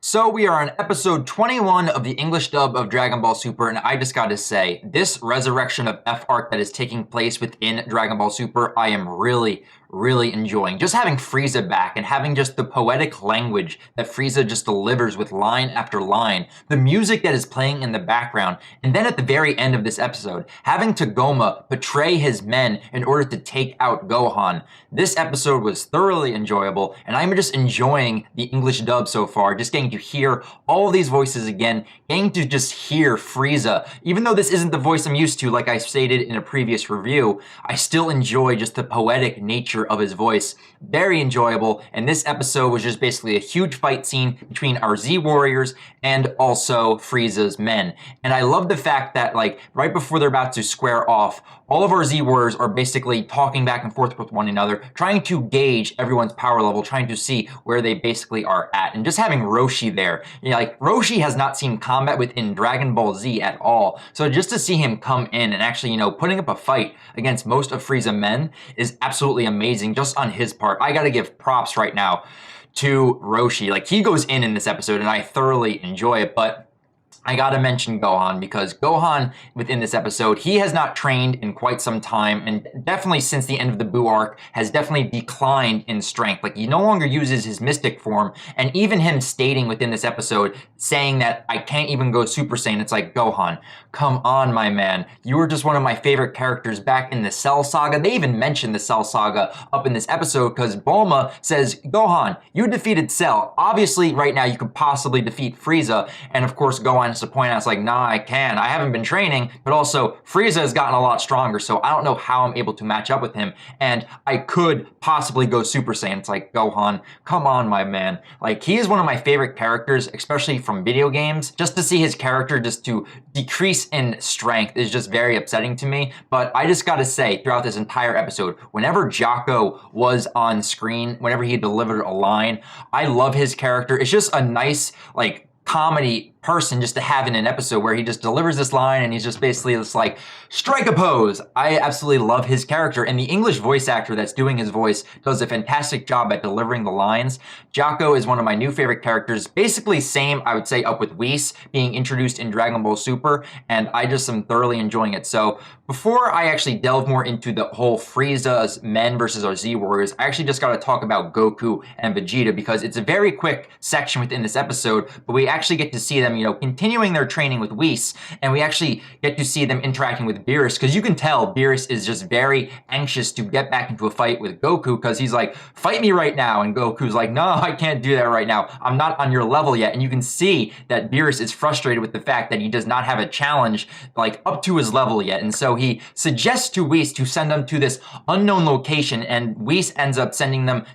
So we are on episode 21 of the English dub of Dragon Ball Super, and I just gotta say, this resurrection of F arc that is taking place within Dragon Ball Super, I am really enjoying. Just having Frieza back and having just the poetic language that Frieza just delivers with line after line, the music that is playing in the background, and then at the very end of this episode, having Tagoma betray his men in order to take out Gohan. This episode was thoroughly enjoyable, and I'm just enjoying the English dub so far, just getting to hear all of these voices again, getting to just hear Frieza. Even though this isn't the voice I'm used to, like I stated in a previous review, I still enjoy just the poetic nature of his voice. Very enjoyable, and this episode was just basically a huge fight scene between our Z Warriors and also Frieza's men. And I love the fact that, like, right before they're about to square off, all of our Z Warriors are basically talking back and forth with one another, trying to gauge everyone's power level, trying to see where they basically are at. And just having Roshi there, you know, like, Roshi has not seen combat within Dragon Ball Z at all. So just to see him come in and actually, you know, putting up a fight against most of Frieza's men is absolutely amazing just on his part. I gotta give props right now to Roshi. Like, he goes in this episode and I thoroughly enjoy it, but I gotta mention Gohan, because Gohan within this episode, he has not trained in quite some time, and definitely since the end of the Buu arc has definitely declined in strength. Like, he no longer uses his mystic form, and even him stating within this episode, saying that I can't even go Super Saiyan, it's like, Gohan, come on, my man. You were just one of my favorite characters back in the Cell Saga. They even mentioned the Cell Saga up in this episode, because Bulma says, Gohan, you defeated Cell. Obviously, right now, you could possibly defeat Frieza, and of course, Gohan to point out, it's like, nah, I can. I haven't been training, but also Frieza has gotten a lot stronger, so I don't know how I'm able to match up with him, and I could possibly go Super Saiyan. It's like, Gohan, come on, my man. Like, he is one of my favorite characters, especially from video games. Just to see his character just to decrease in strength is just very upsetting to me, but I just gotta say, throughout this entire episode, whenever Jocko was on screen, whenever he delivered a line, I love his character. It's just a nice, like, comedy person just to have in an episode where he just delivers this line and he's just basically just like, strike a pose. I absolutely love his character, and the English voice actor that's doing his voice does a fantastic job at delivering the lines. Jocko is one of my new favorite characters, basically same, I would say, up with Whis being introduced in Dragon Ball Super, and I just am thoroughly enjoying it. So before I actually delve more into the whole Frieza's men versus our Z Warriors, I actually just got to talk about Goku and Vegeta, because it's a very quick section within this episode, but we actually get to see them, you know, continuing their training with Whis, and we actually get to see them interacting with Beerus, because you can tell Beerus is just very anxious to get back into a fight with Goku, because he's like, fight me right now, and Goku's like, no, I can't do that right now. I'm not on your level yet. And you can see that Beerus is frustrated with the fact that he does not have a challenge like up to his level yet, and so he suggests to Whis to send them to this unknown location, and Whis ends up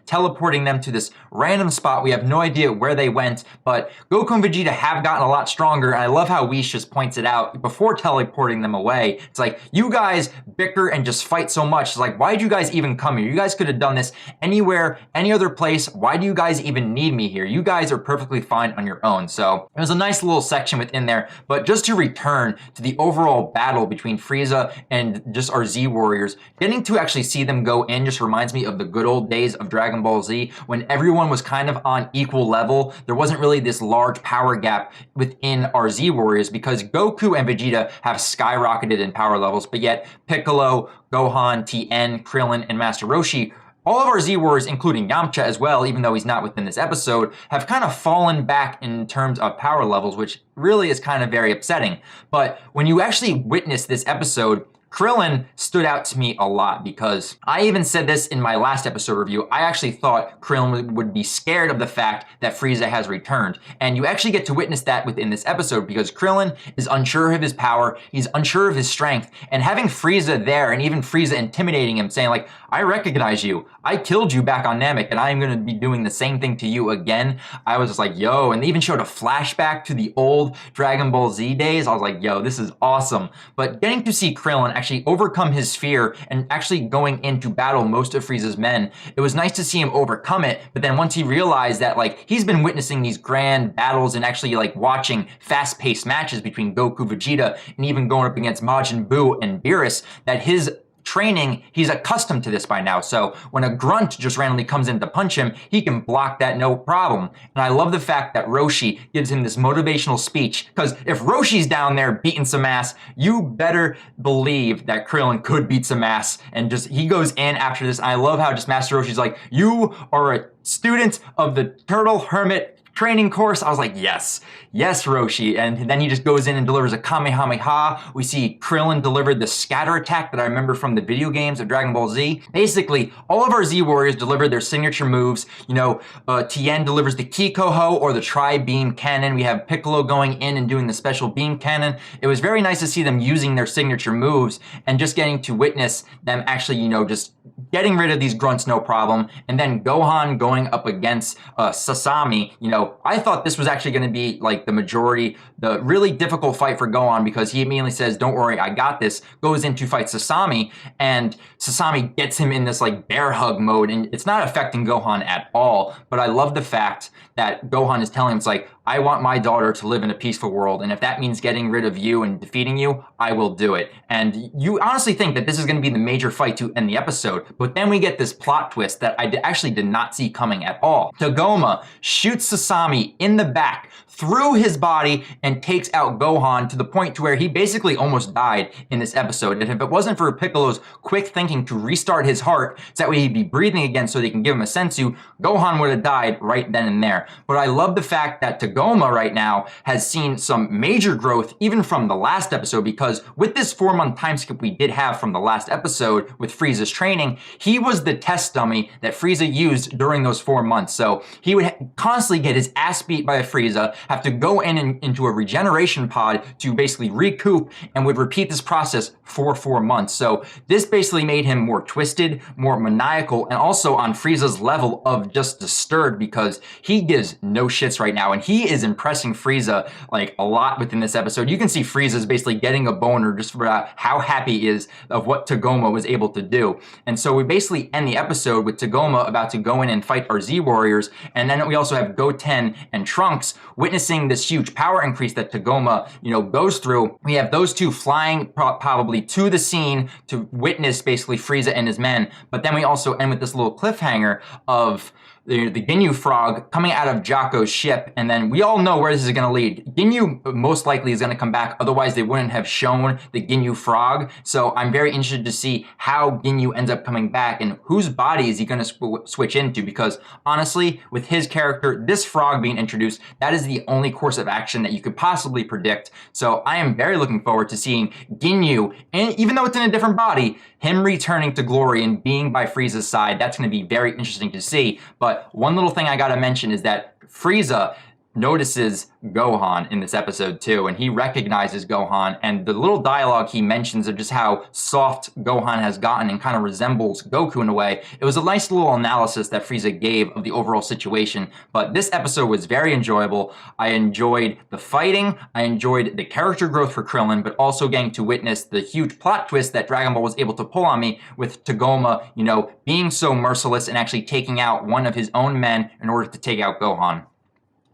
teleporting them to this random spot. We have no idea where they went, but Goku and Vegeta have gotten a lot stronger, and I love how Whis just points it out before teleporting them away. It's like, you guys bicker and just fight so much. It's like, why did you guys even come here? You guys could have done this anywhere, any other place. Why do you guys even need me here? You guys are perfectly fine on your own. So it was a nice little section within there, but just to return to the overall battle between Frieza and just our Z Warriors, getting to actually see them go in just reminds me of the good old days of Dragon Ball Z, when everyone was kind of on equal level. There wasn't really this large power gap within our Z Warriors, because Goku and Vegeta have skyrocketed in power levels, but yet Piccolo, Gohan, Tien, Krillin, and Master Roshi, all of our Z Warriors, including Yamcha as well, even though he's not within this episode, have kind of fallen back in terms of power levels, which really is kind of very upsetting. But when you actually witness this episode, Krillin stood out to me a lot, because I even said this in my last episode review. I actually thought Krillin would be scared of the fact that Frieza has returned. And you actually get to witness that within this episode, because Krillin is unsure of his power, he's unsure of his strength, and having Frieza there, and even Frieza intimidating him, saying like, I recognize you. I killed you back on Namek, and I am going to be doing the same thing to you again. I was just like, yo, and they even showed a flashback to the old Dragon Ball Z days. I was like, yo, this is awesome. But getting to see Krillin actually overcome his fear and actually going in to battle most of Frieza's men, it was nice to see him overcome it. But then once he realized that, like, he's been witnessing these grand battles and actually, like, watching fast-paced matches between Goku, Vegeta, and even going up against Majin Buu and Beerus, that his training, he's accustomed to this by now. So when a grunt just randomly comes in to punch him, he can block that no problem. And I love the fact that Roshi gives him this motivational speech, because if Roshi's down there beating some ass, you better believe that Krillin could beat some ass. And just, he goes in after this. I love how just Master Roshi's like, you are a student of the Turtle Hermit training course. I was like, yes, Roshi. And then he just goes in and delivers a Kamehameha. We see Krillin delivered the scatter attack that I remember from the video games of Dragon Ball Z. Basically, all of our Z Warriors delivered their signature moves. You know, Tien delivers the Kikoho or the Tri-Beam Cannon. We have Piccolo going in and doing the special beam cannon. It was very nice to see them using their signature moves and just getting to witness them actually, you know, just getting rid of these grunts no problem. And then Gohan going up against Sasami. You know, I thought this was actually going to be like the really difficult fight for Gohan, because he immediately says, don't worry, I got this, goes in to fight Sasami, and Sasami gets him in this like bear hug mode, and it's not affecting Gohan at all. But I love the fact that Gohan is telling him, it's like, I want my daughter to live in a peaceful world, and if that means getting rid of you and defeating you, I will do it. And you honestly think that this is going to be the major fight to end the episode, but then we get this plot twist that I actually did not see coming at all. Tagoma shoots Sasami in the back through his body and takes out Gohan to the point to where he basically almost died in this episode. And if it wasn't for Piccolo's quick thinking to restart his heart, so that way he'd be breathing again so they can give him a sensu, Gohan would have died right then and there. But I love the fact that Tagoma right now has seen some major growth even from the last episode, because with this 4-month time skip we did have from the last episode with Frieza's training, he was the test dummy that Frieza used during those 4 months. So he would constantly get his ass beat by Frieza, have to go into a regeneration pod to basically recoup, and would repeat this process for 4 months. So this basically made him more twisted, more maniacal, and also on Frieza's level of just disturbed, because he gives no shits right now, and he is impressing Frieza like a lot within this episode. You can see Frieza's basically getting a boner just for how happy he is of what Tagoma was able to do. And so we basically end the episode with Tagoma about to go in and fight our Z Warriors, and then we also have Goten and Trunks witnessing this huge power increase that Tagoma, you know, goes through. We have those two flying probably to the scene to witness basically Frieza and his men, but then we also end with this little cliffhanger of the Ginyu frog coming out of Jocko's ship, and then we all know where this is going to lead. Ginyu most likely is going to come back, otherwise they wouldn't have shown the Ginyu frog. So I'm very interested to see how Ginyu ends up coming back and whose body is he going to switch into, because honestly, with his character, this frog being introduced, that is the only course of action that you could possibly predict. So I am very looking forward to seeing Ginyu, and even though it's in a different body, him returning to glory and being by Frieza's side. That's going to be very interesting to see. But one little thing I got to mention is that Frieza notices Gohan in this episode too, and he recognizes Gohan, and the little dialogue he mentions of just how soft Gohan has gotten and kind of resembles Goku in a way, it was a nice little analysis that Frieza gave of the overall situation. But this episode was very enjoyable. I enjoyed the fighting, I enjoyed the character growth for Krillin, but also getting to witness the huge plot twist that Dragon Ball was able to pull on me with Tagoma, you know, being so merciless and actually taking out one of his own men in order to take out Gohan.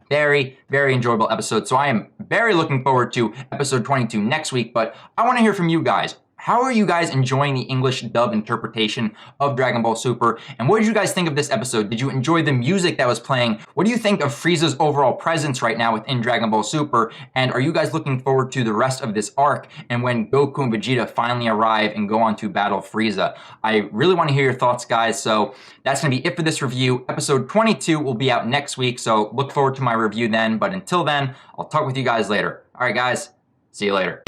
Very, very enjoyable episode. So I am very looking forward to episode 22 next week, but I want to hear from you guys. How are you guys enjoying the English dub interpretation of Dragon Ball Super? And what did you guys think of this episode? Did you enjoy the music that was playing? What do you think of Frieza's overall presence right now within Dragon Ball Super? And are you guys looking forward to the rest of this arc and when Goku and Vegeta finally arrive and go on to battle Frieza? I really want to hear your thoughts, guys. So that's going to be it for this review. Episode 22 will be out next week, so look forward to my review then. But until then, I'll talk with you guys later. All right, guys, see you later.